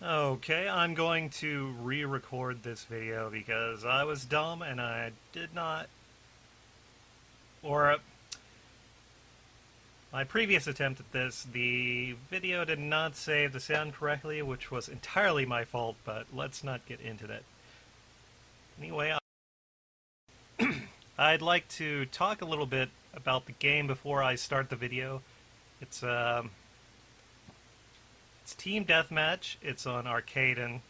Okay, I'm going to re-record this video because I was dumb and I did not, or my previous attempt at this, the video did not save the sound correctly, which was entirely my fault, but let's not get into that. Anyway, I'd like to talk a little bit about the game before I start the video. It's Team Deathmatch. It's on arcade, and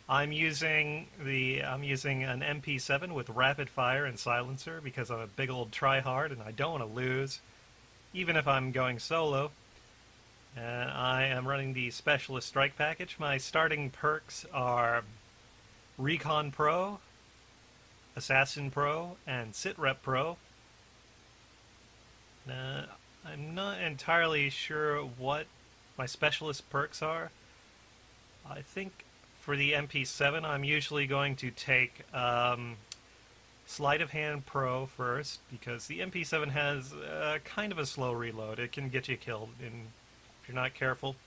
I'm using an MP7 with rapid fire and silencer because I'm a big old tryhard and I don't want to lose, even if I'm going solo. And I am running the Specialist Strike package. My starting perks are Recon Pro, Assassin Pro, and Sitrep Pro. I'm not entirely sure what my specialist perks are. I think for the MP7 I'm usually going to take Sleight of Hand Pro first, because the MP7 has kind of a slow reload. It can get you killed if you're not careful.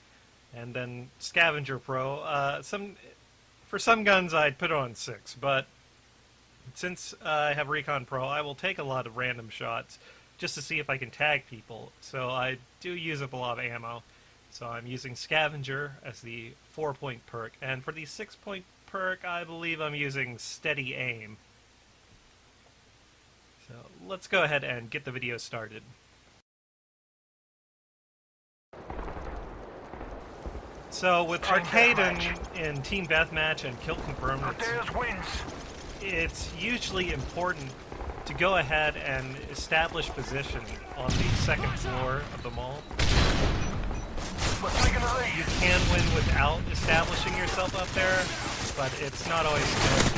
And then Scavenger Pro. For some guns I'd put it on 6, but since I have Recon Pro, I will take a lot of random shots just to see if I can tag people. So I do use up a lot of ammo. So I'm using Scavenger as the 4-point perk. And for the 6-point perk, I believe I'm using Steady Aim. So let's go ahead and get the video started. So with arcade and Team Deathmatch and Kill Confirmed, it's usually important to go ahead and establish position on the second floor of the mall. You can win without establishing yourself up there, but it's not always good.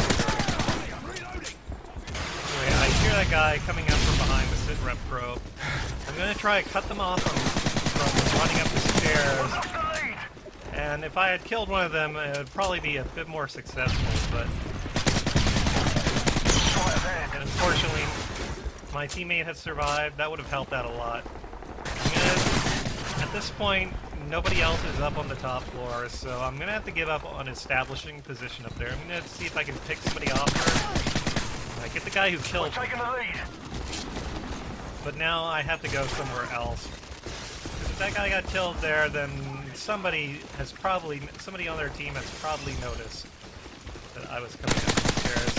Anyway, I hear that guy coming up from behind the Sitrep Pro. I'm going to try to cut them off from running up the stairs. And if I had killed one of them, it would probably be a bit more successful, but and unfortunately, my teammate has survived. That would have helped out a lot. At this point, nobody else is up on the top floor, so I'm going to have to give up on establishing position up there. I'm going to see if I can pick somebody off there. Get the guy who killed me. But now I have to go somewhere else. Because if that guy got killed there, then somebody on their team has probably noticed that I was coming up the stairs.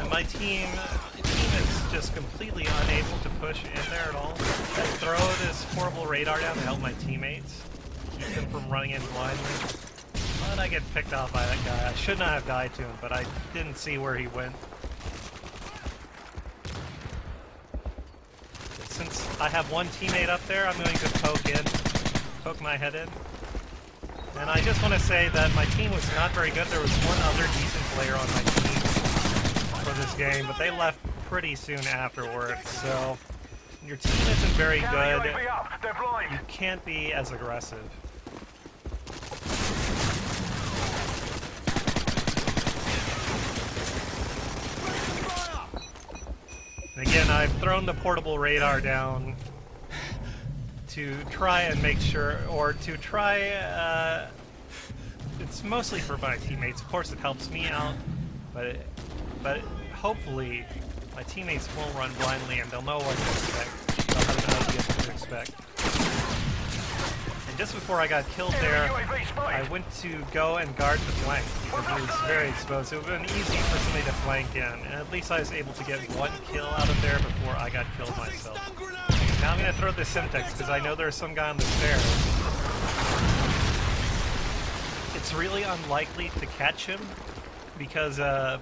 And my team is just completely unable to push in there at all. I throw this horrible radar down to help my teammates, keep them from running in blindly. But I get picked off by that guy. I should not have died to him, but I didn't see where he went. Since I have one teammate up there, I'm going to poke my head in. And I just want to say that my team was not very good. There was one other decent player on my team for this game, but they left pretty soon afterwards, so your team isn't very good. You can't be as aggressive. And again, I've thrown the portable radar down to try and make sure, or to try, it's mostly for my teammates. Of course it helps me out, but hopefully my teammates won't run blindly and they'll know what to expect. They'll have an idea what to expect. And just before I got killed there, I went to go and guard the flank because it was very exposed. It would have been easy for somebody to flank in, and at least I was able to get one kill out of there before I got killed myself. Now I'm going to throw the Simtex because I know there's some guy on the stairs. It's really unlikely to catch him because as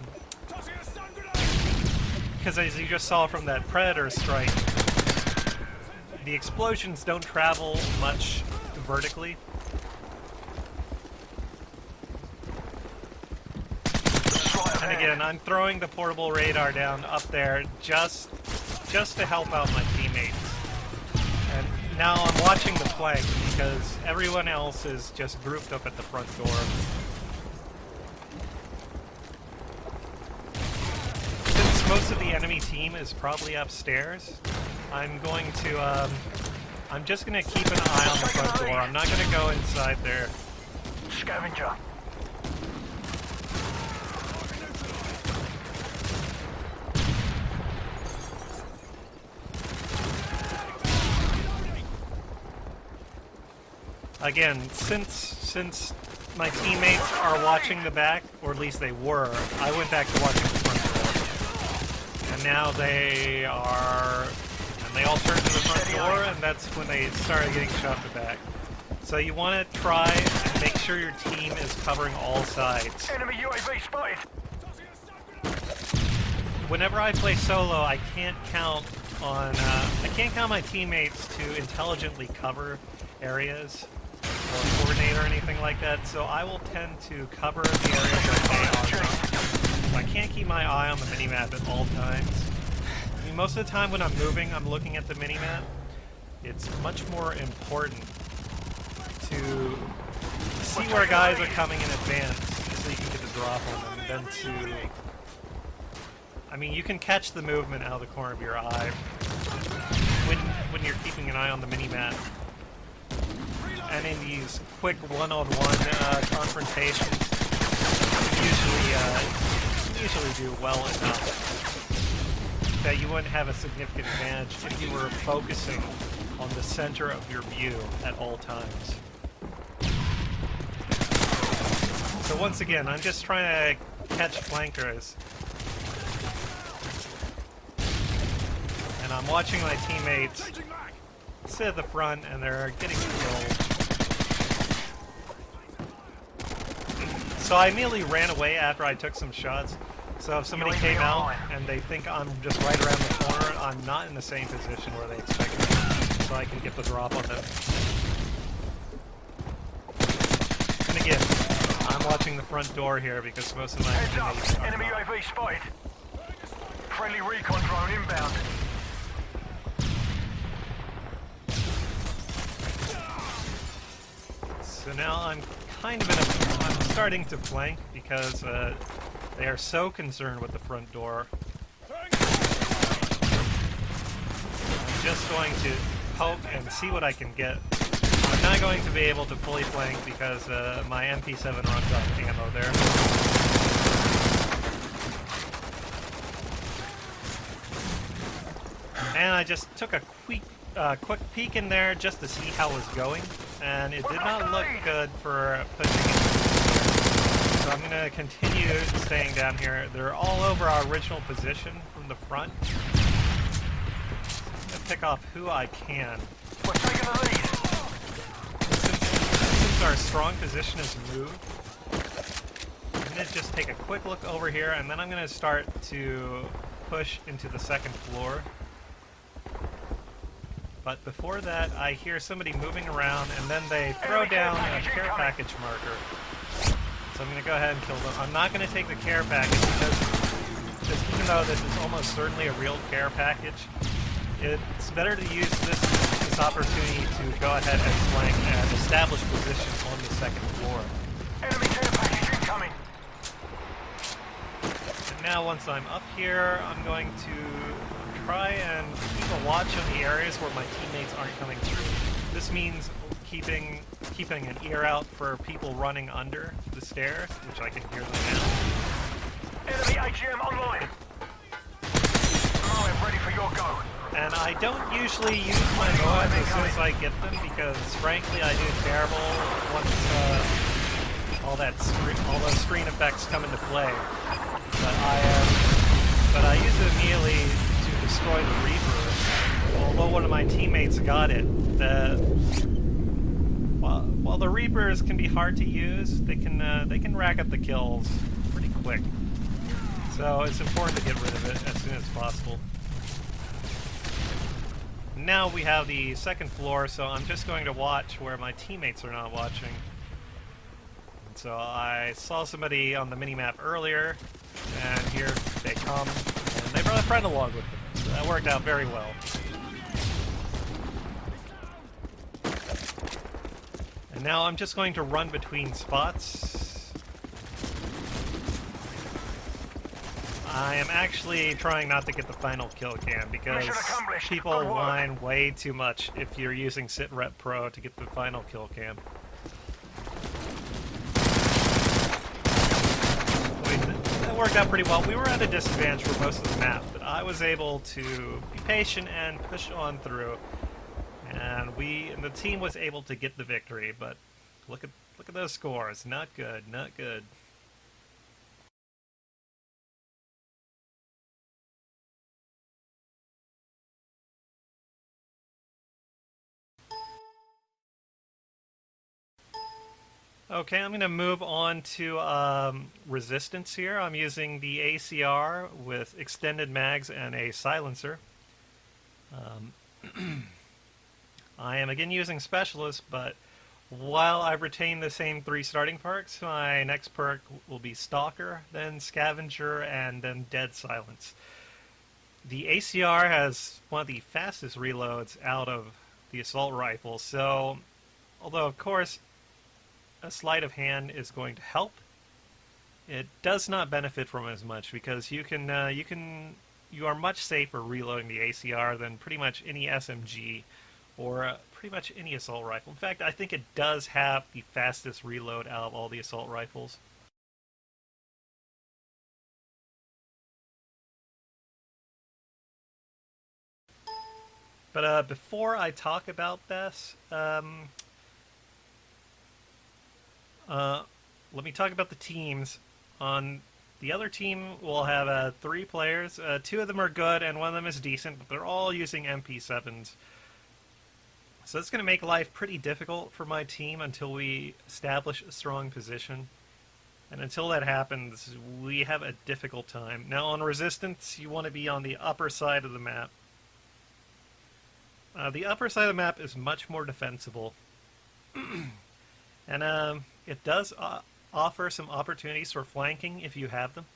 you just saw from that Predator strike, the explosions don't travel much vertically. And again, I'm throwing the portable radar down up there just to help out my teammates. And now I'm watching the flank because everyone else is just grouped up at the front door. Since most of the enemy team is probably upstairs, I'm going to I'm just gonna keep an eye on the front door. I'm not gonna go inside there. Scavenger. Again, since my teammates are watching the back, or at least they were, I went back to watching the front door. And now they are... And they all turned to the front door, and that's when they started getting shot in the back. So you want to try and make sure your team is covering all sides. Enemy UAV spotted. Whenever I play solo, I can't count on my teammates to intelligently cover areas or coordinate or anything like that. So I will tend to cover the areas that they are. So I can't keep my eye on the minimap at all times. I mean, most of the time when I'm moving, I'm looking at the minimap. It's much more important to see where guys are coming in advance so you can get the drop on them than to... I mean, you can catch the movement out of the corner of your eye when you're keeping an eye on the minimap. And in these quick one-on-one confrontations, you usually do well enough that you wouldn't have a significant advantage if you were focusing on the center of your view at all times. So once again, I'm just trying to catch flankers. And I'm watching my teammates sit at the front and they're getting killed. So I immediately ran away after I took some shots. So if somebody came out and they think I'm just right around the corner, I'm not in the same position where they expect me, so I can get the drop on them. And again, I'm watching the front door here because most of my teammates are enemy not. UAV spotted. Friendly recon drone inbound. So now I'm kind of I'm starting to flank because they are so concerned with the front door. I'm just going to poke and see what I can get. I'm not going to be able to fully flank because my MP7 runs out of ammo there. And I just took a quick peek in there just to see how it was going, and it did not look good for pushing it. So I'm going to continue staying down here. They're all over our original position from the front. I'm going to pick off who I can. We're taking the lead. Since our strong position is moved, I'm going to just take a quick look over here, and then I'm going to start to push into the second floor. But before that, I hear somebody moving around, and then they throw down a care package marker. So I'm going to go ahead and kill them. I'm not going to take the care package because even though this is almost certainly a real care package, it's better to use this opportunity to go ahead and flank and establish position on the second floor. Enemy care package incoming. And now once I'm up here, I'm going to try and keep a watch on the areas where my teammates aren't coming through. This means keeping an ear out for people running under the stairs, which I can hear them now. Enemy AGM online. Moab ready for your go. And I don't usually use my moabs as soon as I get them because, frankly, I do terrible once all those screen effects come into play. But I use it immediately to destroy the Reaper. Although one of my teammates got it, while the Reapers can be hard to use, they can rack up the kills pretty quick. So it's important to get rid of it as soon as possible. Now we have the second floor, so I'm just going to watch where my teammates are not watching. And so I saw somebody on the minimap earlier, and here they come, and they brought a friend along with them. So that worked out very well. And now I'm just going to run between spots. I am actually trying not to get the final kill cam because Mission accomplished. people Good work. whine way too much if you're using SitRep Pro to get the final kill cam. That worked out pretty well. We were at a disadvantage for most of the map, but I was able to be patient and push on through. And the team was able to get the victory, but look at those scores. Not good, not good. Okay, I'm going to move on to resistance here. I'm using the ACR with extended mags and a silencer. I am again using specialist, but while I retain the same 3 starting perks, my next perk will be Stalker, then Scavenger, and then Dead Silence. The ACR has one of the fastest reloads out of the assault rifle, so although of course a sleight of hand is going to help, it does not benefit from it as much because you are much safer reloading the ACR than pretty much any SMG or pretty much any assault rifle. In fact, I think it does have the fastest reload out of all the assault rifles. But before I talk about this, let me talk about the teams. On the other team, we'll have 3 players. 2 of them are good, and 1 of them is decent, but they're all using MP7s. So it's going to make life pretty difficult for my team until we establish a strong position. And until that happens, we have a difficult time. Now on Resistance, you want to be on the upper side of the map. The upper side of the map is much more defensible. And it does offer some opportunities for flanking if you have them,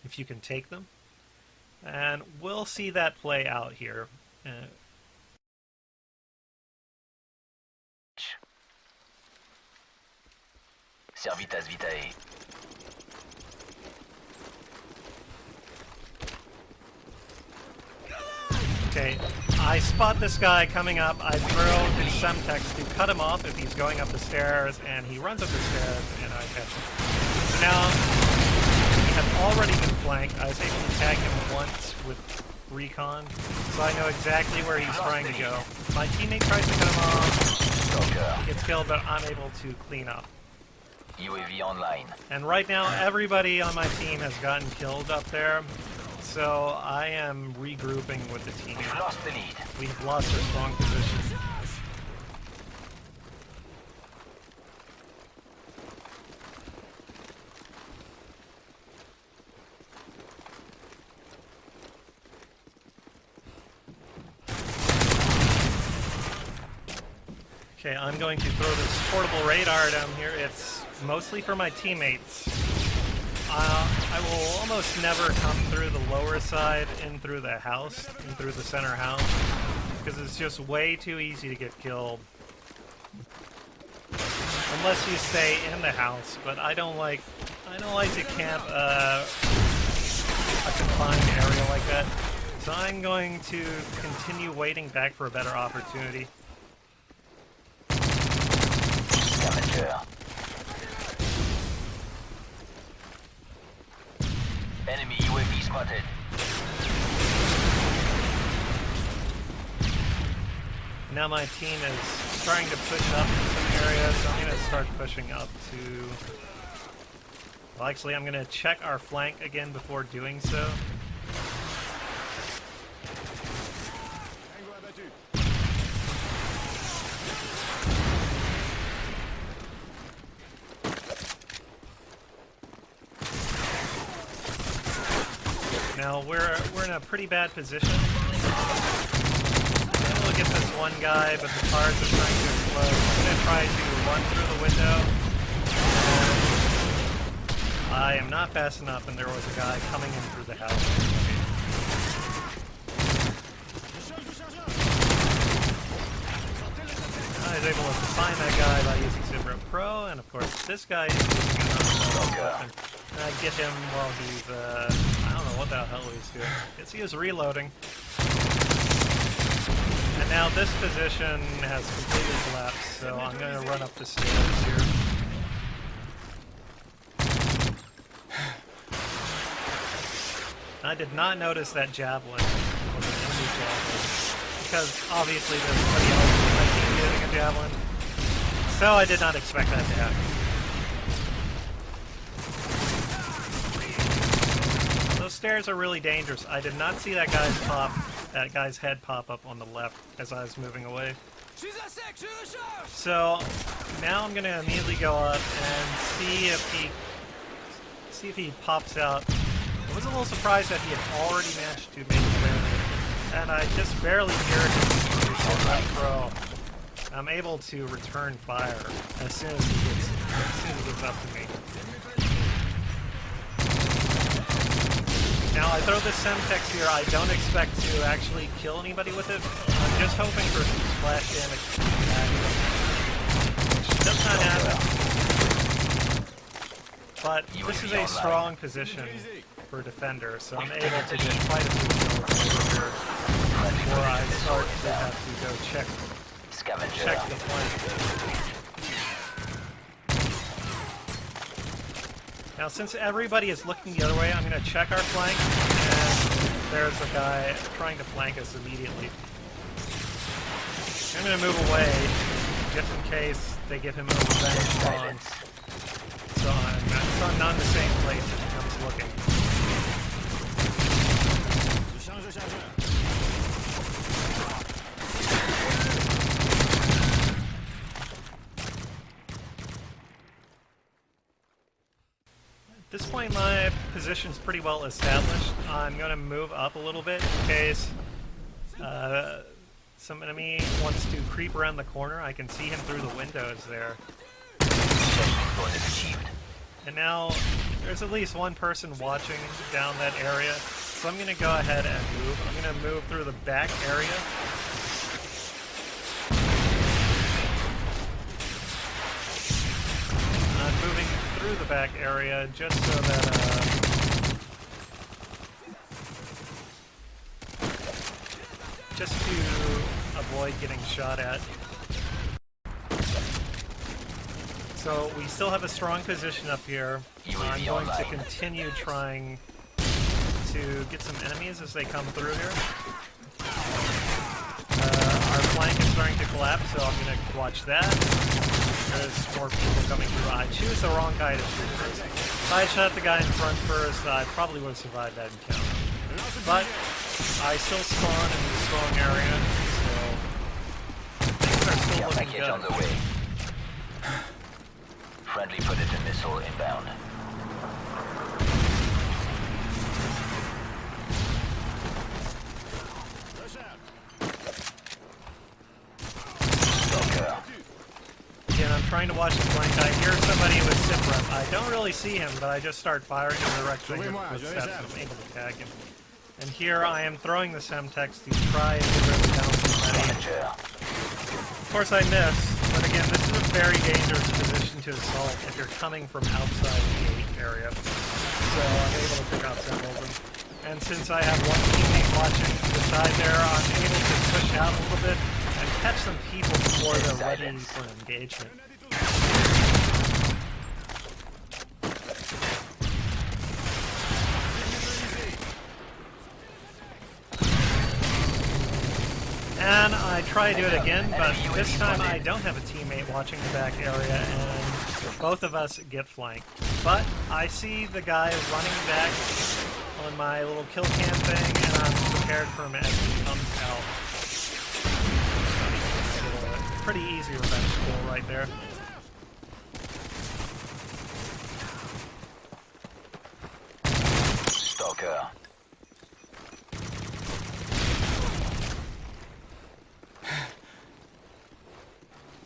if you can take them. And we'll see that play out here. Servitas Vitae. Okay, I spot this guy coming up. I throw the Semtex to cut him off if he's going up the stairs, and he runs up the stairs, and I catch him. So now, he had already been flanked. I was able to tag him once with recon, so I know exactly where he's trying to go. My teammate tries to cut him off, gets killed, but I'm able to clean up. UAV online. And right now, everybody on my team has gotten killed up there. So I am regrouping with the team. We've lost the lead. We've lost our strong position. Okay, I'm going to throw this portable radar down here. It's mostly for my teammates. I will almost never come through the lower side in through the house, in through the center house, because it's just way too easy to get killed. Unless you stay in the house, but I don't like to camp a confined area like that. So I'm going to continue waiting back for a better opportunity. Enemy UAV spotted. Now my team is trying to push up in some areas, so I'm going to start pushing up to... Well, actually, I'm going to check our flank again before doing so. Now we're in a pretty bad position. We'll get this one guy, but the cars are trying to explode. I'm gonna try to run through the window. I am not fast enough, and there was a guy coming in through the house. I was able to find that guy by using SitRep Pro, and of course this guy is using another weapon. And I get him while he's, I don't what the hell he's doing. Guess he was reloading. And now this position has completely collapsed, so I'm going to run up the stairs here. I did not notice that javelin was an enemy javelin, because obviously there's somebody else in my team using a javelin, so I did not expect that to happen. Those stairs are really dangerous. I did not see that guy's head pop up on the left as I was moving away. So now I'm gonna immediately go up and see if he pops out. I was a little surprised that he had already managed to make it there, and I just barely hear him throw. I'm able to return fire as soon as he gets up to me. Now I throw the Semtex here. I don't expect to actually kill anybody with it. I'm just hoping for some splash damage, which does not happen. But this is a strong position for defender, so I'm able to get quite a few kills over here before I start to have to go check the flank. Now since everybody is looking the other way, I'm going to check our flank, and there's a guy trying to flank us immediately. I'm going to move away, just in case they give him a revenge spawn. So I'm not in the same place if he comes looking. At this point, my position's pretty well established. I'm going to move up a little bit in case some enemy wants to creep around the corner. I can see him through the windows there. And now, there's at least one person watching down that area, so I'm going to go ahead and move. I'm going to move through the back area. I'm moving through the back area just so that, just to avoid getting shot at. So we still have a strong position up here. I'm going to continue trying to get some enemies as they come through here. Our flank is starting to collapse, so I'm going to watch that. There's more people coming through. I choose the wrong guy to shoot first. If I shot the guy in front first, I probably would have survived that encounter. But I still spawn in the strong area, so things are still looking good. On the way. Friendly Predator missile inbound. Again, I'm trying to watch the flank. I hear somebody with SIP. I don't really see him, but I just start firing in the direction of footsteps and I'm able to tag him. And here I am throwing the Semtex to try and get rid of the down. Of course I miss, but again, this is a very dangerous position to assault if you're coming from outside the gate area. So I'm able to pick out several of them. And since I have one teammate watching the side there, I'm able to push out a little bit and catch some people before they're ready for an engagement. And I try to do it again, but this time I don't have a teammate watching the back area, and both of us get flanked. But I see the guy running back on my little kill cam thing, and I'm prepared for him as he comes out. Pretty easy revenge kill right there. Stalker.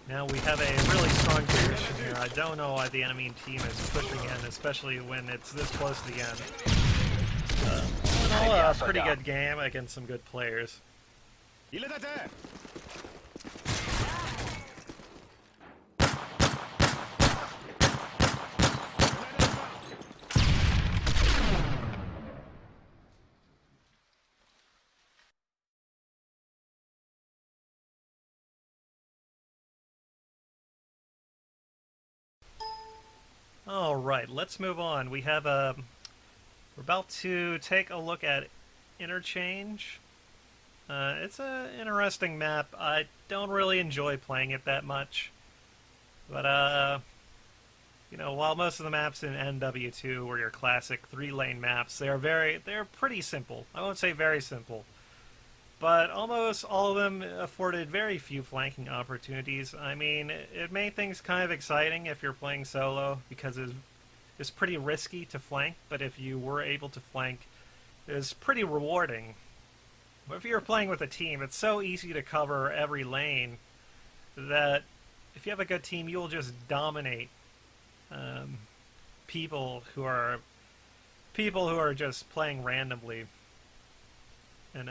Now we have a really strong position here. I don't know why the enemy team is pushing in, especially when it's this close to the end. All in all, a pretty good game against some good players. Il est à terre. All right, let's move on. We have a. We're about to take a look at Interchange. It's an interesting map. I don't really enjoy playing it that much, but you know, while most of the maps in MW2 were your classic 3-lane maps, they're pretty simple. I won't say very simple, but almost all of them afforded very few flanking opportunities. I mean, it made things kind of exciting if you're playing solo, because it's pretty risky to flank, but if you were able to flank, it's pretty rewarding. But if you're playing with a team, it's so easy to cover every lane that if you have a good team, you'll just dominate people who are just playing randomly. And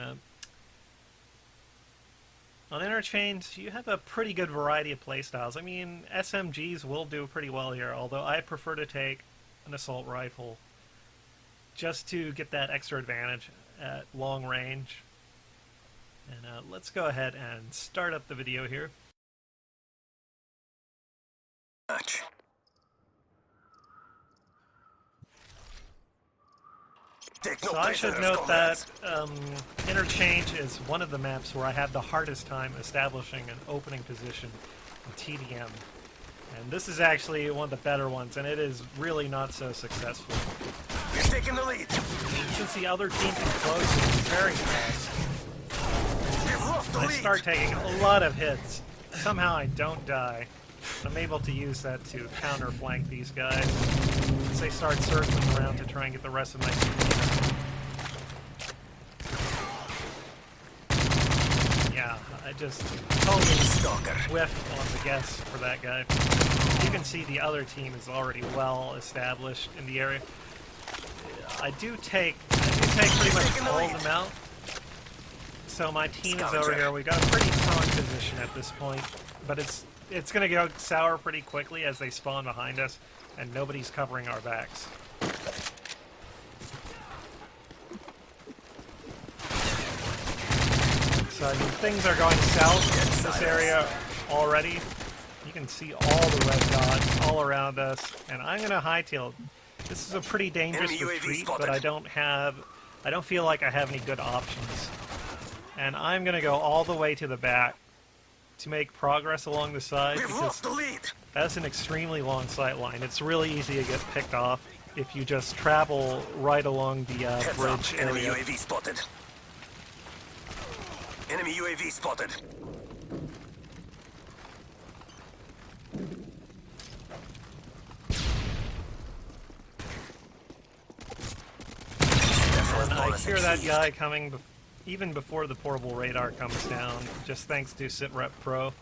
on Interchange, you have a pretty good variety of playstyles. I mean, SMGs will do pretty well here, although I prefer to take an assault rifle just to get that extra advantage at long range. And let's go ahead and start up the video here. So I should note that Interchange is one of the maps where I have the hardest time establishing an opening position in TDM. And this is actually one of the better ones, and it is really not so successful. You're taking the lead. Since the other team can close very fast, I start taking a lot of hits. Somehow I don't die. I'm able to use that to counter-flank these guys as they start circling around to try and get the rest of my team. Yeah, I just totally whiffed on the guess for that guy. You can see the other team is already well established in the area. I do take pretty much all of them out. So my team is over here. We got a pretty strong position at this point, but it's going to go sour pretty quickly as they spawn behind us, and nobody's covering our backs. So I mean, things are going south in this area already. You can see all the red dots all around us, and I'm going to hightail. This is a pretty dangerous retreat, but I don't feel like I have any good options. And I'm going to go all the way to the back to make progress along the side, because that's an extremely long sight line. It's really easy to get picked off if you just travel right along the bridge area. Enemy UAV spotted. Enemy UAV spotted. And I hear that guy coming even before the portable radar comes down, just thanks to SitRep Pro.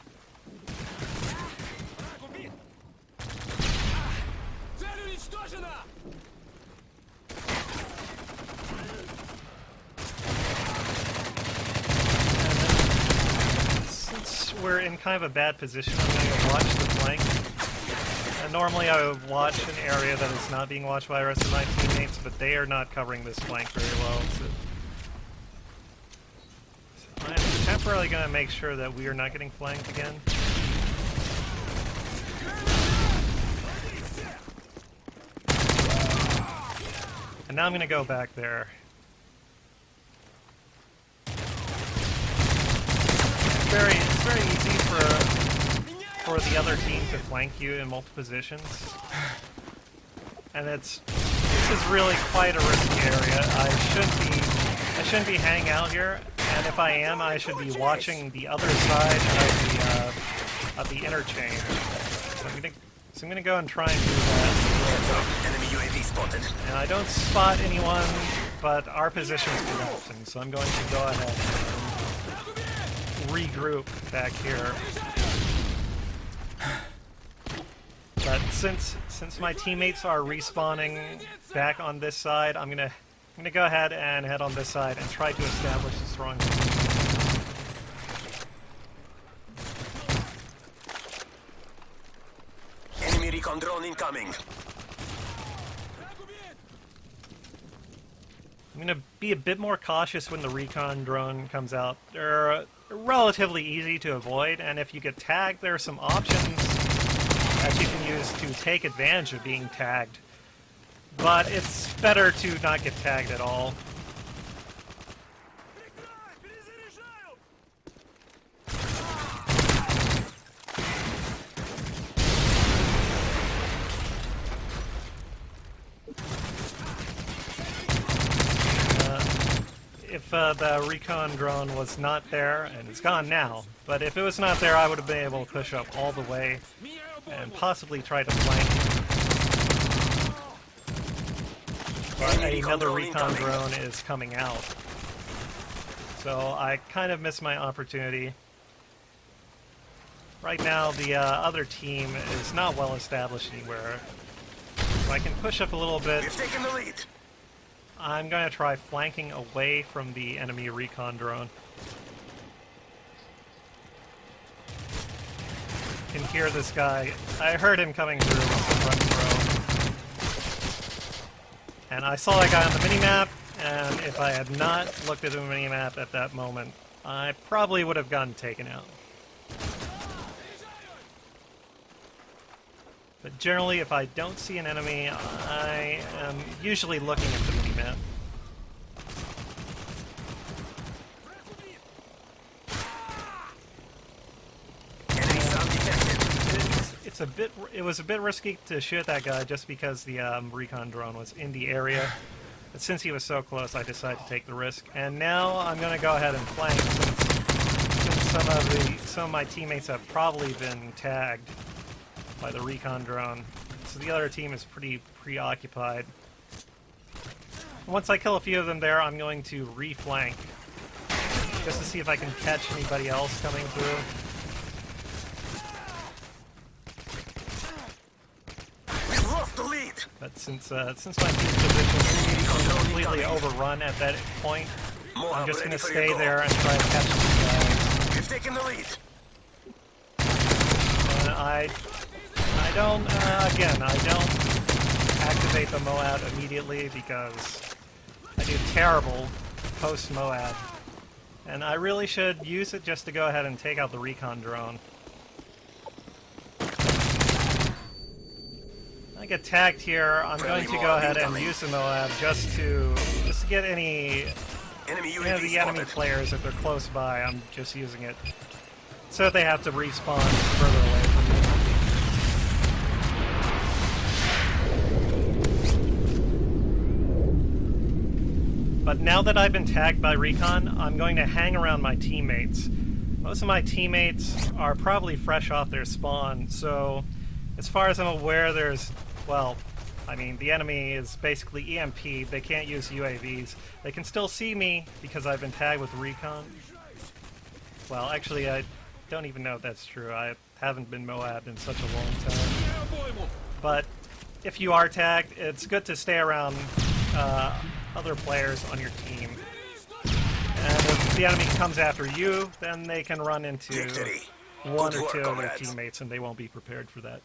Since we're in kind of a bad position, I'm going to watch the flank. And normally I would watch an area that is not being watched by the rest of my teammates, but they are not covering this flank very well. So I'm temporarily going to make sure that we are not getting flanked again. And now I'm going to go back there. It's very easy for the other team to flank you in multiple positions. And this is really quite a risky area. I shouldn't be hanging out here. And if I am, I should be watching the other side of the interchange. So I'm gonna go and try and do that. Enemy UAV spotted. And I don't spot anyone, but our position's collapsing, so I'm going to go ahead and regroup back here. But since my teammates are respawning back on this side, I'm gonna go ahead and head on this side and try to establish a strong position. Enemy recon drone incoming. I'm gonna be a bit more cautious when the recon drone comes out. They're relatively easy to avoid, and if you get tagged, there are some options that you can use to take advantage of being tagged. But it's better to not get tagged at all. If the recon drone was not there, and it's gone now, but if it was not there, I would have been able to push up all the way and possibly try to flank. But another recon drone is coming out. So I kind of missed my opportunity. Right now, the other team is not well established anywhere. So I can push up a little bit. We've taken the lead. I'm going to try flanking away from the enemy recon drone. I can hear this guy. I heard him coming through with the front row. And I saw that guy on the minimap, and if I had not looked at the minimap at that moment, I probably would have gotten taken out. But generally, if I don't see an enemy, I am usually looking at the minimap. Enemy sound detected. It was a bit risky to shoot that guy just because the recon drone was in the area. But since he was so close, I decided to take the risk. And now I'm going to go ahead and flank since some of my teammates have probably been tagged by the recon drone. So the other team is pretty preoccupied. Once I kill a few of them there, I'm going to reflank just to see if I can catch anybody else coming through. We've lost the lead. But since my team's position is completely overrun at that point, I'm just going to stay there and try to catch these guys. We've taken the lead. And I don't activate the Moab immediately because I do terrible post-Moab. And I really should use it just to go ahead and take out the recon drone. I get tagged here, I'm going to go ahead and use the Moab just to get any of the enemy players, if they're close by. I'm just using it so they have to respawn further away from me. But now that I've been tagged by recon, I'm going to hang around my teammates. Most of my teammates are probably fresh off their spawn, so as far as I'm aware, well, I mean, the enemy is basically EMP. They can't use UAVs. They can still see me because I've been tagged with recon. Well, actually, I don't even know if that's true. I haven't been Moabbed in such a long time. But if you are tagged, it's good to stay around other players on your team. And if the enemy comes after you, then they can run into one or two of their teammates, and they won't be prepared for that.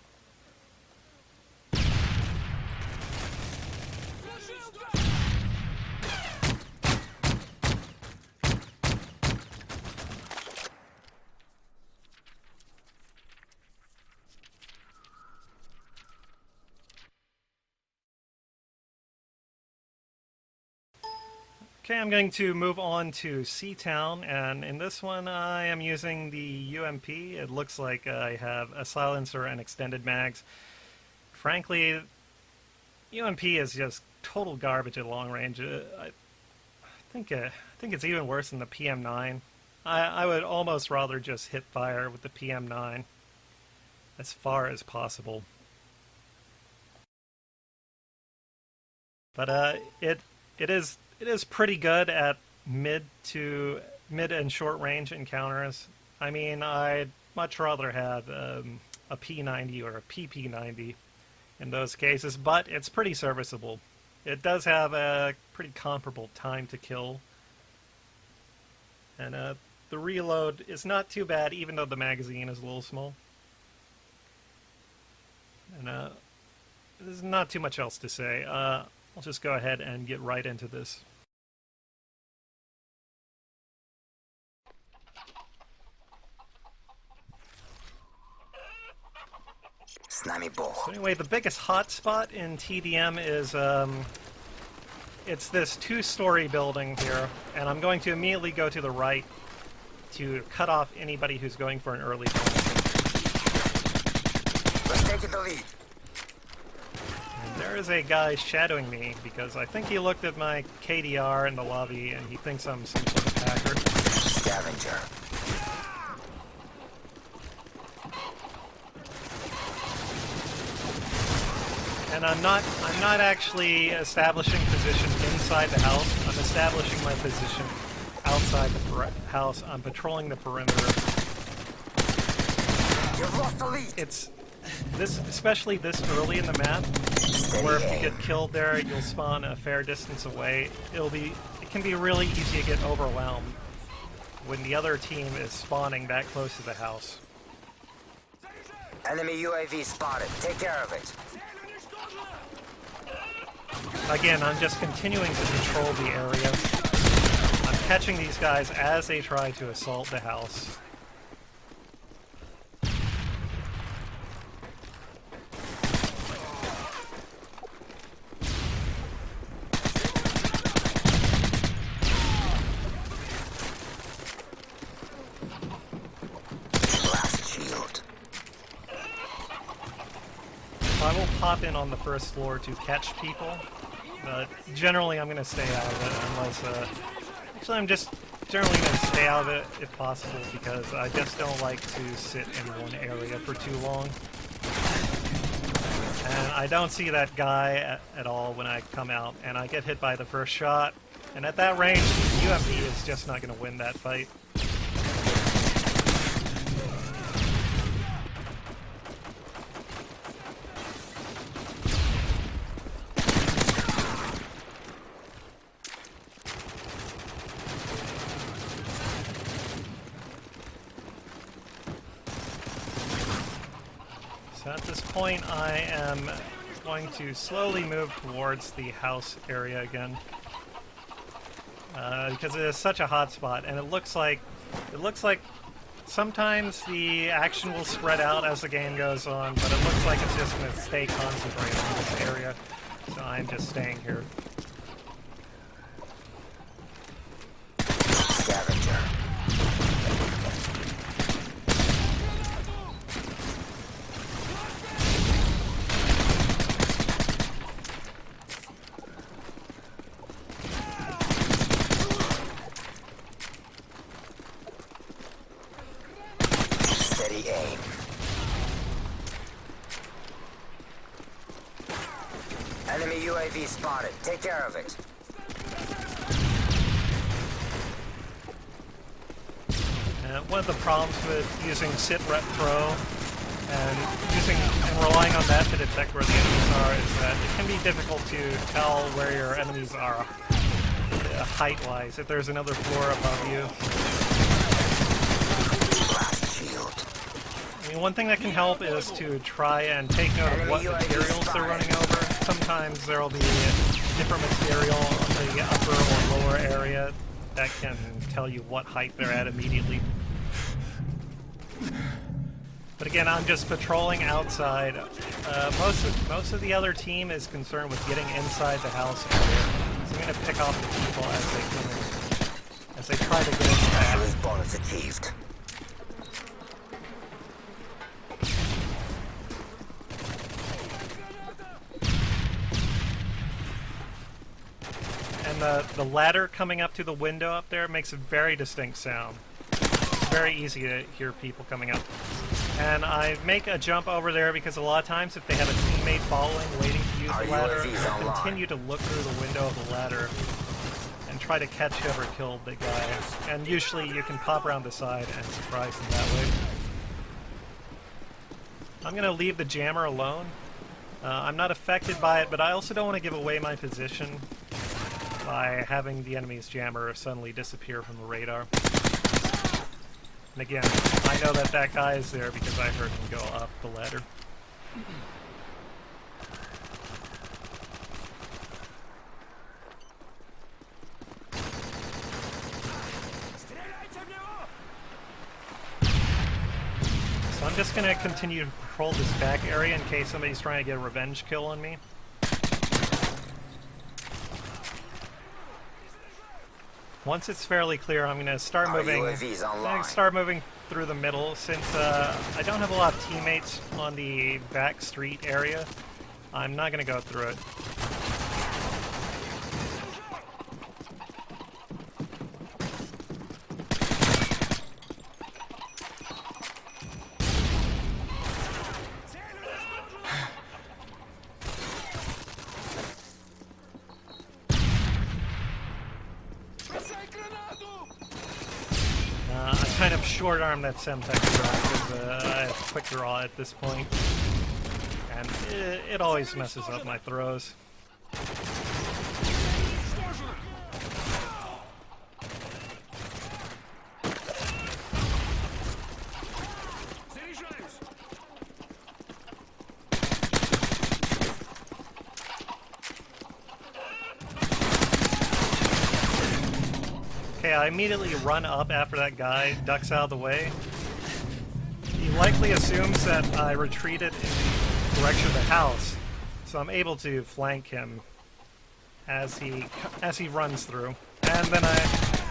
Okay, I'm going to move on to C-Town, and in this one I am using the UMP. It looks like I have a silencer and extended mags. Frankly, UMP is just total garbage at long range. I think it's even worse than the PM9. I would almost rather just hit fire with the PM9 as far as possible. But it is pretty good at mid and short range encounters. I mean, I'd much rather have a P90 or a PP90 in those cases, but it's pretty serviceable. It does have a pretty comparable time to kill, and the reload is not too bad, even though the magazine is a little small. And there's not too much else to say. I'll just go ahead and get right into this. So anyway, the biggest hotspot in TDM is it's this two-story building here, and I'm going to immediately go to the right to cut off anybody who's going for an early bonus. Let's take the lead. And there is a guy shadowing me because I think he looked at my KDR in the lobby and he thinks I'm some sort of hacker. Scavenger. And I'm not actually establishing position inside the house. I'm establishing my position outside the house. I'm patrolling the perimeter. You've lost the lead. It's this, especially this early in the map, where if you get killed there, you'll spawn a fair distance away. It can be really easy to get overwhelmed when the other team is spawning that close to the house. Enemy UAV spotted. Take care of it. Again, I'm just continuing to patrol the area. I'm catching these guys as they try to assault the house. Blast shield. I will pop in on the first floor to catch people, but generally I'm going to stay out of it unless... actually, I'm just generally going to stay out of it if possible because I just don't like to sit in one area for too long. And I don't see that guy at all when I come out, and I get hit by the first shot. And at that range, UMP is just not going to win that fight. So at this point, I am going to slowly move towards the house area again, because it is such a hot spot, and it looks like sometimes the action will spread out as the game goes on, but it looks like it's just going to stay concentrated in this area. So I'm just staying here. Scavenger. Steady aim. Enemy UAV spotted. Take care of it. One of the problems with using SITREP Pro and relying on that to detect where the enemies are is that it can be difficult to tell where your enemies are height-wise, if there's another floor above you. Blast shield. I mean, one thing that can help is to try and take note of what materials they're running over. Sometimes there will be different material on the upper or lower area that can tell you what height they're at immediately. But again, I'm just patrolling outside. Most of the other team is concerned with getting inside the house area. So I'm going to pick off the people as they come in, as they try to get inside. Specialist bonus achieved. And the ladder coming up to the window up there makes a very distinct sound. It's very easy to hear people coming up. And I make a jump over there because a lot of times if they have a teammate following, waiting to use the ladder, I continue to look through the window of the ladder and try to catch whoever killed the guy. And usually you can pop around the side and surprise them that way. I'm going to leave the jammer alone. I'm not affected by it, but I also don't want to give away my position by having the enemy's jammer suddenly disappear from the radar. And again, I know that that guy is there because I heard him go up the ladder. So So I'm just gonna continue to patrol this back area in case somebody's trying to get a revenge kill on me. Once it's fairly clear, I'm gonna start moving. UAV's I'm online. gonna start moving through the middle since I don't have a lot of teammates on the back street area. I'm not gonna go through it. I kind of short arm that Semtex because I have quick draw at this point, and it always messes up my throws. Okay, I immediately run up after that guy ducks out of the way. He likely assumes that I retreated in the direction of the house, so I'm able to flank him as he runs through. And then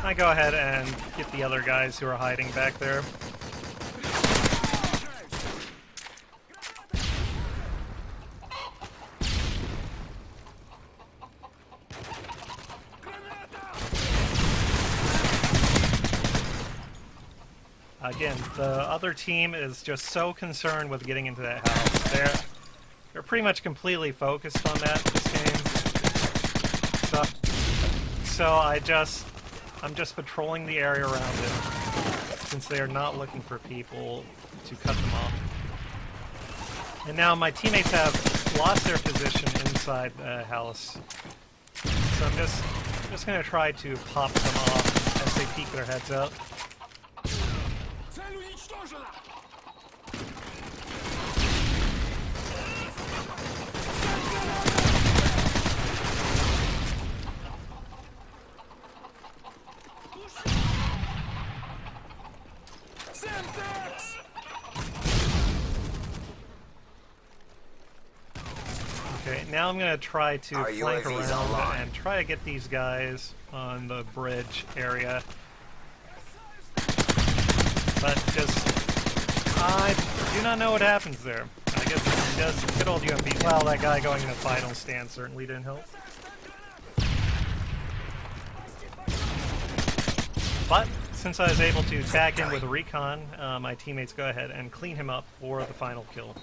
I go ahead and get the other guys who are hiding back there. Again, the other team is just so concerned with getting into that house. They're pretty much completely focused on that this game. So I'm just patrolling the area around it, since they are not looking for people to cut them off. And now my teammates have lost their position inside the house, so I'm just gonna try to pop them off as they peek their heads out. Okay, now I'm gonna try to flank around and try to get these guys on the bridge area. But I do not know what happens there. I guess it's just good old UMP. Well, that guy going in the final stand certainly didn't help. But since I was able to tag him with a recon, my teammates go ahead and clean him up for the final kill.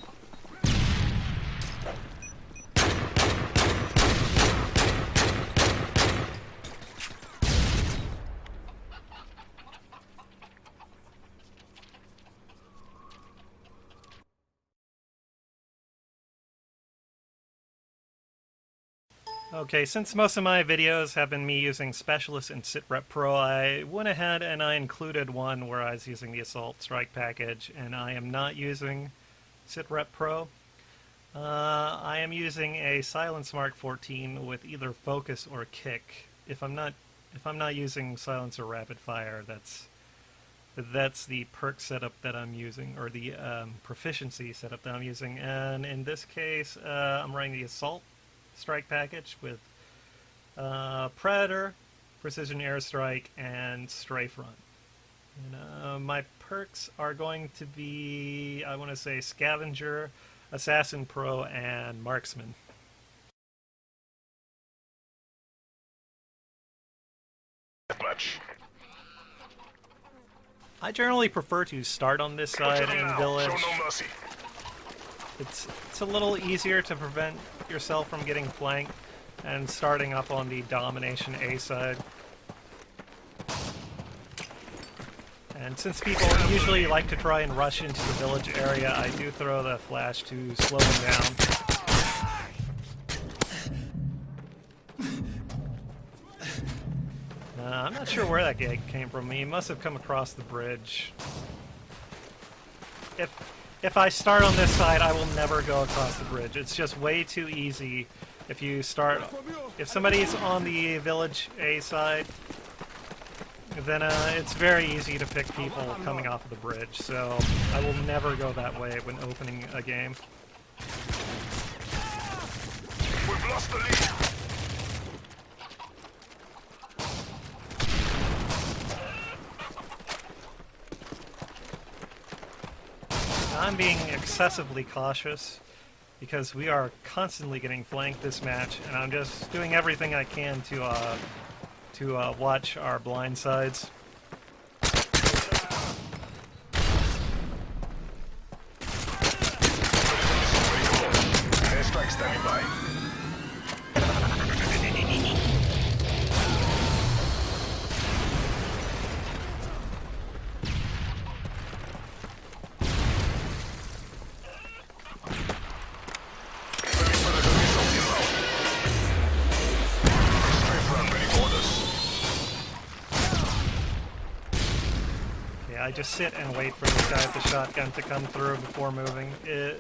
Okay, since most of my videos have been me using Specialist and SITREP Pro, I went ahead and I included one where I was using the Assault Strike package, and I am not using SITREP Pro. I am using a Silence Mark 14 with either Focus or Kick. If I'm not using Silence or Rapid Fire, that's the perk setup that I'm using, or the proficiency setup that I'm using. And in this case, I'm running the Assault Strike package with Predator, Precision Airstrike, and Strafe Run. And my perks are going to be, I want to say, Scavenger, Assassin Pro, and Marksman. I generally prefer to start on this side in Village. It's a little easier to prevent yourself from getting flanked and starting up on the Domination A side. And since people usually like to try and rush into the village area, I do throw the flash to slow them down. I'm not sure where that guy came from. He must have come across the bridge. If I start on this side, I will never go across the bridge. It's just way too easy if you start... If somebody's on the Village A side, then it's very easy to pick people coming off of the bridge, so I will never go that way when opening a game. We've lost the lead. I'm being excessively cautious because we are constantly getting flanked this match, and I'm just doing everything I can to watch our blind sides. Airstrike standing by. I just sit and wait for this guy with the shotgun to come through before moving.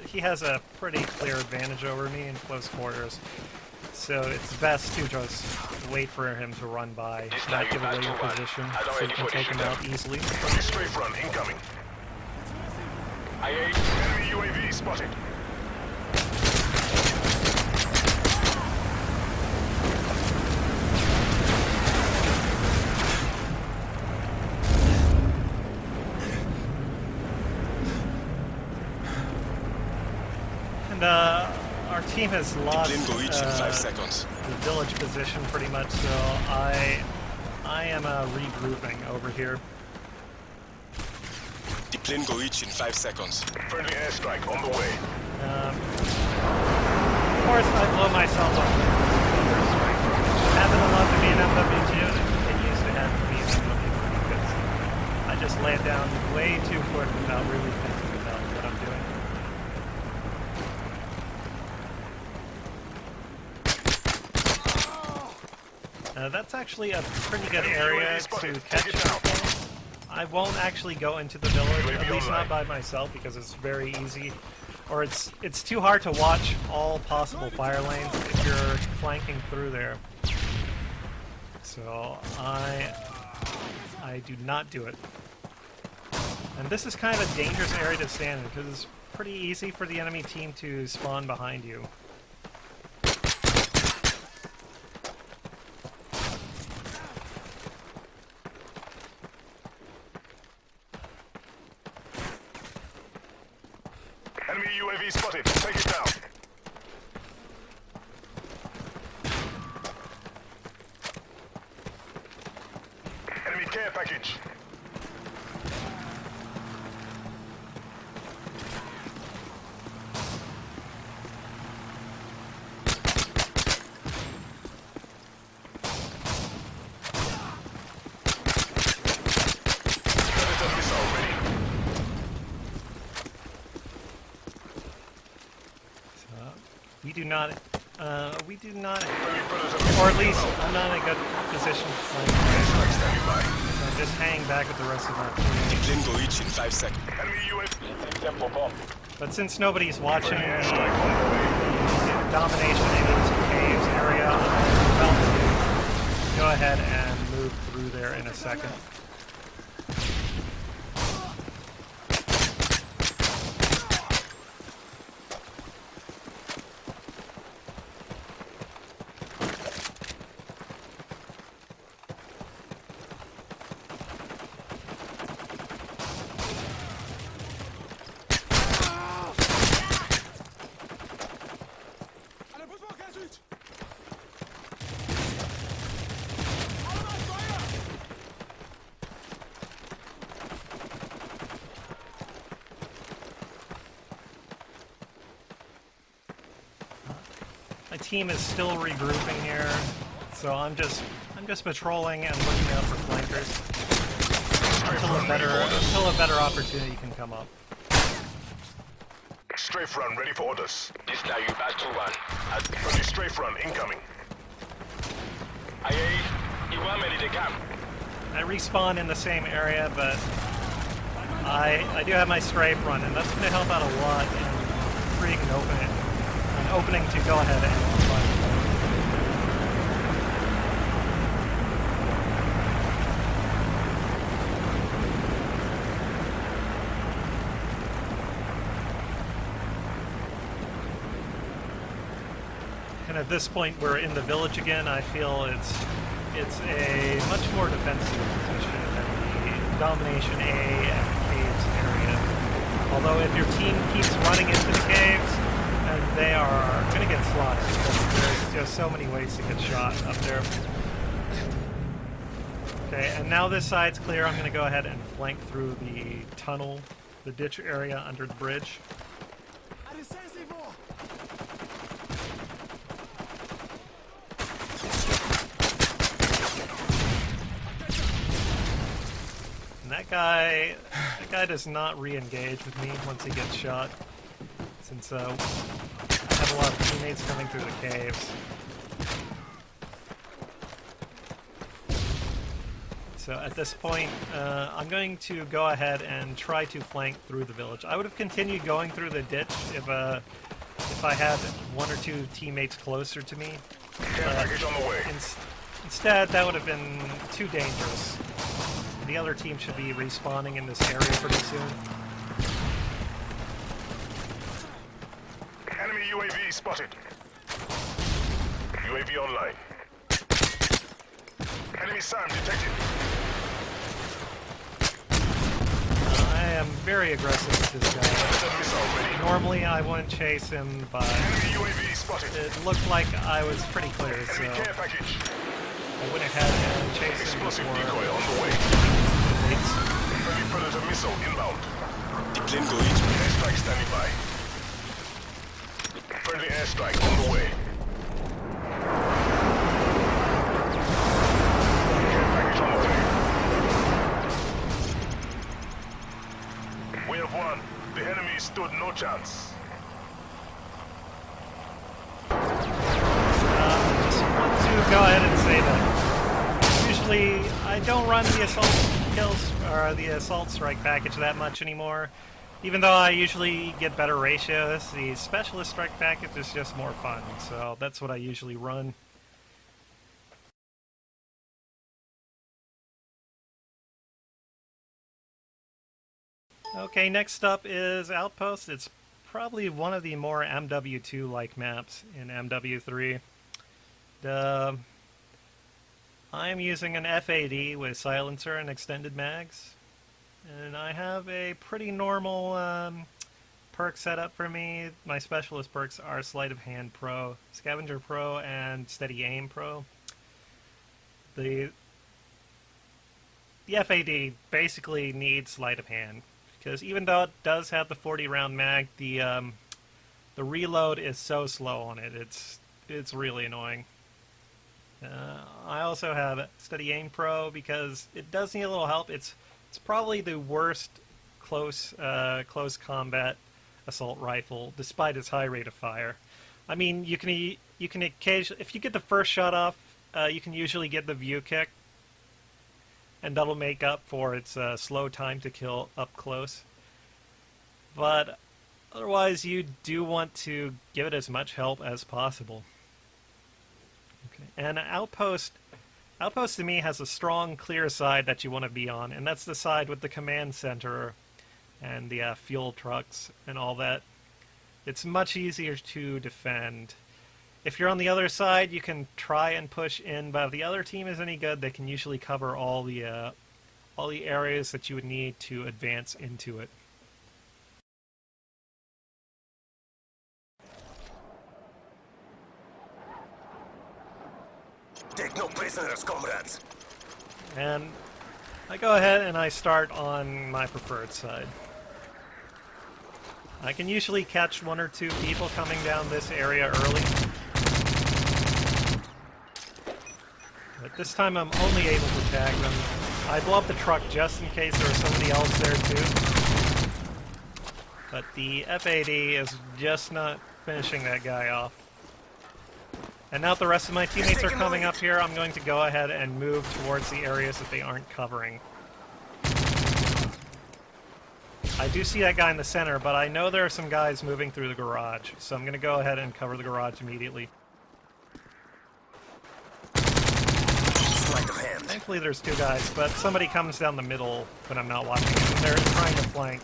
He has a pretty clear advantage over me in close quarters, so it's best to just wait for him to run by, not give away your position, so you can take him out easily. Strafe run incoming. Enemy UAV spotted. And our team has lost Plane will reach in 5 seconds. the village position pretty much, so I am regrouping over here. The plane will reach in 5 seconds. Friendly airstrike on the way. Of course, I blow myself up. Haven't allowed to be an MW2, and it continues to have to be an MW3 because I just lay it down way too quick without really thinking about what I'm doing. That's actually a pretty good area to catch people. I won't actually go into the village, at least not by myself, because it's very easy. Or it's too hard to watch all possible fire lanes if you're flanking through there. So I do not do it. And this is kind of a dangerous area to stand in, because it's pretty easy for the enemy team to spawn behind you. Enemy UAV spotted. Take it down. Enemy care package. Predator missile ready. We do not, or at least I'm not in a good position to flank. Airstrike standing by. So I'm just hanging back with the rest of my team. The plane will reach in 5 seconds. Enemy UAV. Tempo bomb. But since nobody's watching Airstrike on the way. the domination in these caves area, I'm about to go ahead and move through there in a second. My team is still regrouping here, so I'm just patrolling and looking out for flankers until a better opportunity can come up. Strafe run ready for orders. This now you back to one. Friendly strafe run incoming. You want me to come? I respawn in the same area, but I do have my strafe run, and that's going to help out a lot in creating an opening to go ahead and fight. at this point we're in the village again. I feel it's a much more defensive position than the Domination A and Caves area. Although if your team keeps running into the caves, then they are going to get slaughtered because there's just so many ways to get shot up there. Okay, and now this side's clear. I'm going to go ahead and flank through the tunnel, the ditch area under the bridge. And that guy does not re-engage with me once he gets shot, since I have a lot of teammates coming through the caves. So at this point, I'm going to go ahead and try to flank through the village. I would have continued going through the ditch if I had one or two teammates closer to me. Care package on the way. Instead, that would have been too dangerous. The other team should be respawning in this area pretty soon. Enemy UAV spotted. UAV online. Enemy SAM detected. I am very aggressive with this guy. Missile ready. Normally I wouldn't chase him, but Enemy UAV spotted. it looked like I was pretty clear, so Enemy care package. I went ahead and chased him Explosive before decoy on the way. it's Friendly Predator missile inbound. The plane go each. Airstrike standing by. Friendly airstrike on the way. Care package on the way. We have won. The enemy stood no chance. just want to go ahead and say that usually I don't run the assault kills or the assault strike package that much anymore. Even though I usually get better ratios, the specialist strike package is just more fun, so that's what I usually run. Okay, next up is Outpost. It's probably one of the more MW2-like maps in MW3. I am using an FAD with silencer and extended mags, and I have a pretty normal perk setup for me. My specialist perks are Sleight of Hand Pro, Scavenger Pro, and Steady Aim Pro. The FAD basically needs Sleight of Hand, because even though it does have the 40-round mag, the reload is so slow on it. It's really annoying. I also have Steady Aim Pro because it does need a little help. It's probably the worst close combat assault rifle, despite its high rate of fire. I mean, you can occasionally, if you get the first shot off, you can usually get the view kick, and that'll make up for its slow time to kill up close. But otherwise, you do want to give it as much help as possible. Okay. And Outpost to me has a strong, clear side that you want to be on, and that's the side with the command center and the fuel trucks and all that. It's much easier to defend. If you're on the other side, you can try and push in, but if the other team is any good, they can usually cover all the areas that you would need to advance into it. Take no prisoners, comrades. And I go ahead and I start on my preferred side. I can usually catch one or two people coming down this area early. But this time I'm only able to tag them. I blow up the truck just in case there was somebody else there too. But the FAD is just not finishing that guy off. And now that the rest of my teammates are coming up here, I'm going to go ahead and move towards the areas that they aren't covering. I do see that guy in the center, but I know there are some guys moving through the garage, so I'm going to go ahead and cover the garage immediately. Thankfully there's two guys, but somebody comes down the middle when I'm not watching them. They're trying to flank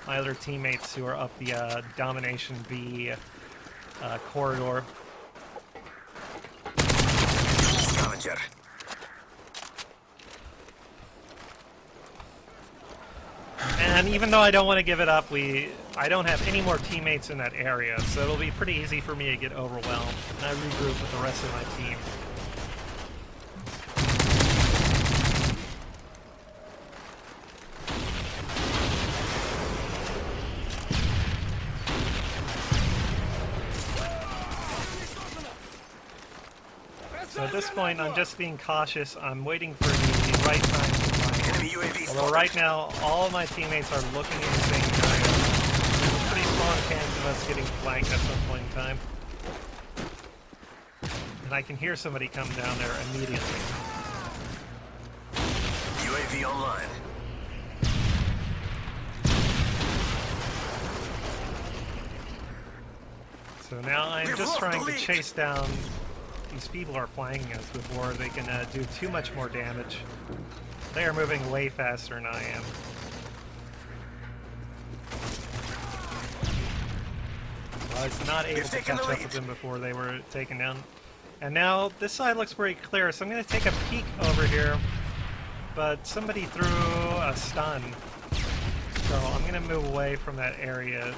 my other teammates who are up the Domination B corridor. Roger. And even though I don't want to give it up, I don't have any more teammates in that area, so it'll be pretty easy for me to get overwhelmed. And I regroup with the rest of my team. So at this point, I'm just being cautious. I'm waiting for the right time to flank. Enemy UAV Although spotted. right now, all of my teammates are looking in the same area. There's a pretty strong chance of us getting flanked at some point in time. And I can hear somebody come down there immediately. UAV online. So now I'm just trying to chase down these people who are flanking us before they can do too much more damage. They are moving way faster than I am. I was not able to catch up with them before they were taken down. And now this side looks pretty clear, so I'm going to take a peek over here. But somebody threw a stun. So I'm going to move away from that area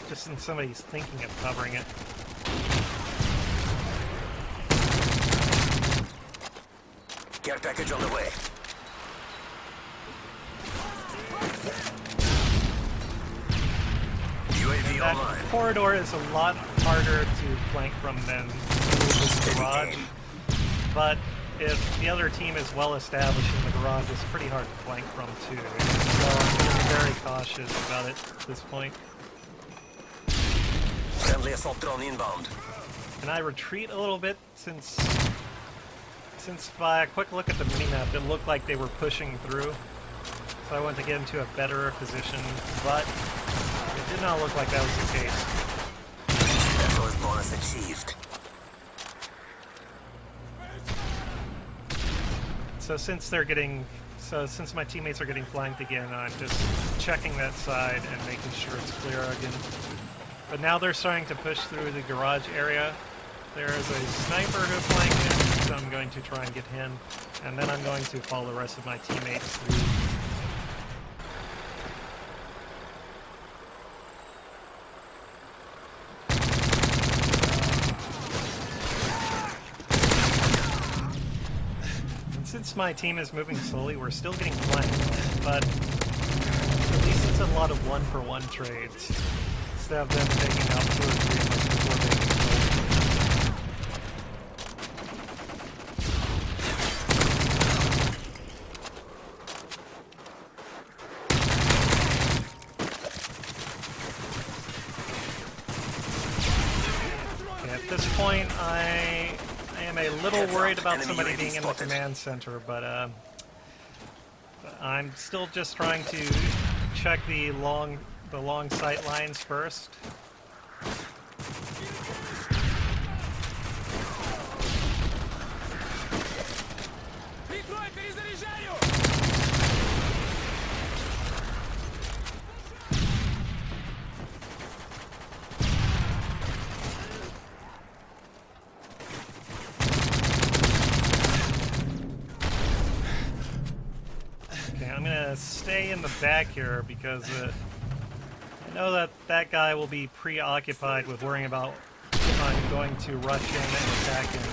just since somebody's thinking of covering it. Care package on the way. UAV That online. corridor is a lot harder to flank from than this garage. But if the other team is well established in the garage, it's pretty hard to flank from too. So I'm going to be very cautious about it at this point. Friendly assault drone inbound. Can I retreat a little bit since by a quick look at the minimap, it looked like they were pushing through. So I wanted to get into a better position, but it did not look like that was the case. Specialist bonus achieved. So since my teammates are getting flanked again, I'm just checking that side and making sure it's clear again. But now they're starting to push through the garage area. There is a sniper who flanked him, so I'm going to try and get him, and then I'm going to follow the rest of my teammates through. And since my team is moving slowly, we're still getting flanked, but at least it's a lot of one-for-one trades, instead of them taking out 2 or 3 of us before they can go. At this point, I am a little worried about somebody being in the command center, but I'm still just trying to check the long sight lines first. I'm gonna stay in the back here because I know that guy will be preoccupied with worrying about if I'm going to rush in and attack him.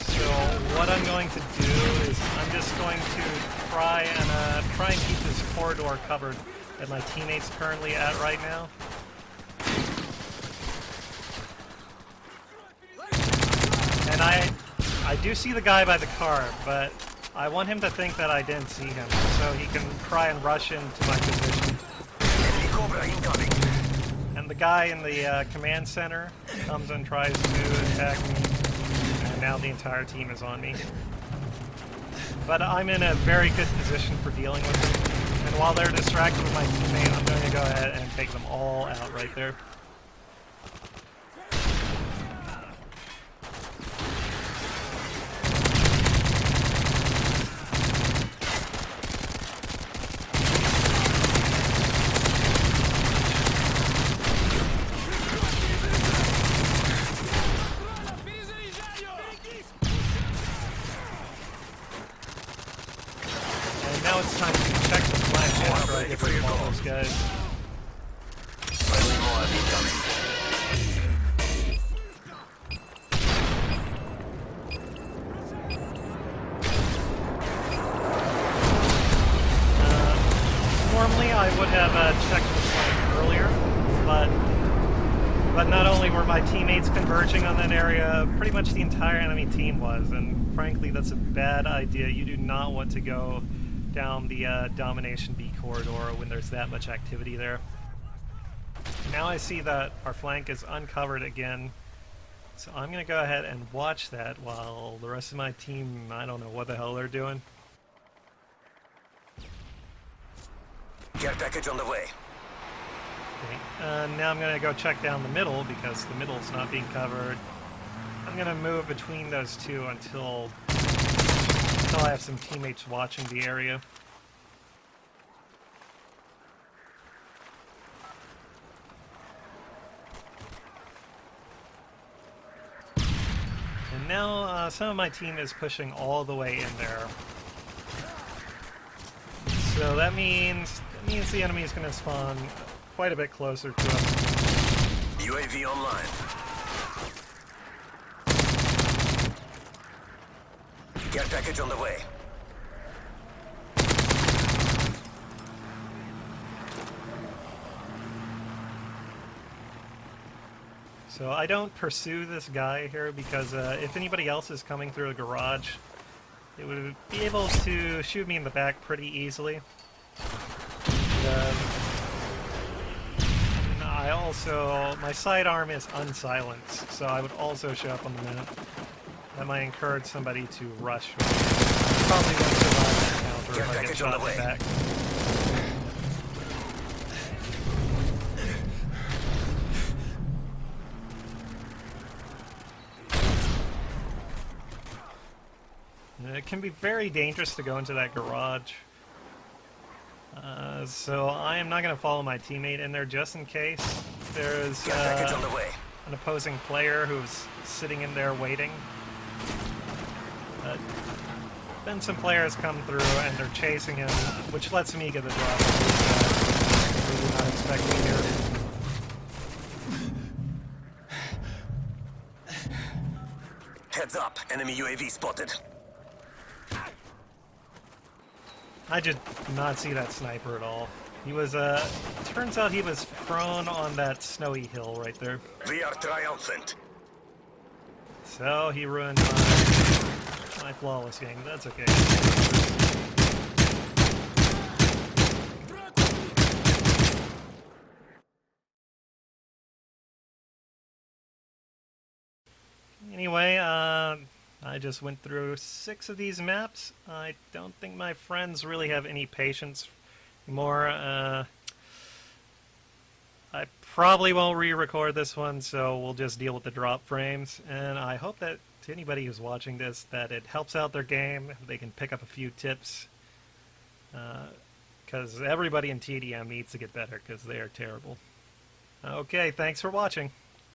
So what I'm going to do is I'm just going to try and keep this corridor covered that my teammate's currently at right now. And I do see the guy by the car, but I want him to think that I didn't see him, so he can try and rush into my position. Enemy Cobra incoming. And the guy in the command center comes and tries to attack me, and now the entire team is on me. But I'm in a very good position for dealing with them, and while they're distracted with my teammate, I'm going to go ahead and take them all out right there. those guys. Friendly moab incoming. Normally I would have checked the flank earlier, but not only were my teammates converging on that area, pretty much the entire enemy team was, and frankly that's a bad idea. You do not want to go down the Domination B corridor when there's that much activity there. Now I see that our flank is uncovered again, so I'm going to go ahead and watch that while the rest of my team, I don't know what the hell they're doing. Care package on the way. Okay. Now I'm going to go check down the middle because the middle's not being covered. I'm going to move between those two until I have some teammates watching the area. And now some of my team is pushing all the way in there. So that means the enemy is going to spawn quite a bit closer to us. UAV online. Care package on the way. So I don't pursue this guy here because if anybody else is coming through the garage, it would be able to shoot me in the back pretty easily. And I also, my sidearm is unsilenced, so I would also show up on the minute. That might encourage somebody to rush me. Probably won't survive that encounter if I get shot in the back. It can be very dangerous to go into that garage. So I am not going to follow my teammate in there just in case there's an opposing player who's sitting in there waiting. Then some players come through and they're chasing him, which lets me get the drop. They do not expect me here. Heads up, enemy UAV spotted. I did not see that sniper at all. He was, turns out he was prone on that snowy hill right there. We are triumphant. So he ruined my flawless game. That's okay. Anyway, I just went through 6 of these maps. I don't think my friends really have any patience anymore. I probably won't re-record this one, so we'll just deal with the drop frames. And I hope that to anybody who's watching this, that it helps out their game. They can pick up a few tips. Because everybody in TDM needs to get better, because they are terrible. Okay, thanks for watching.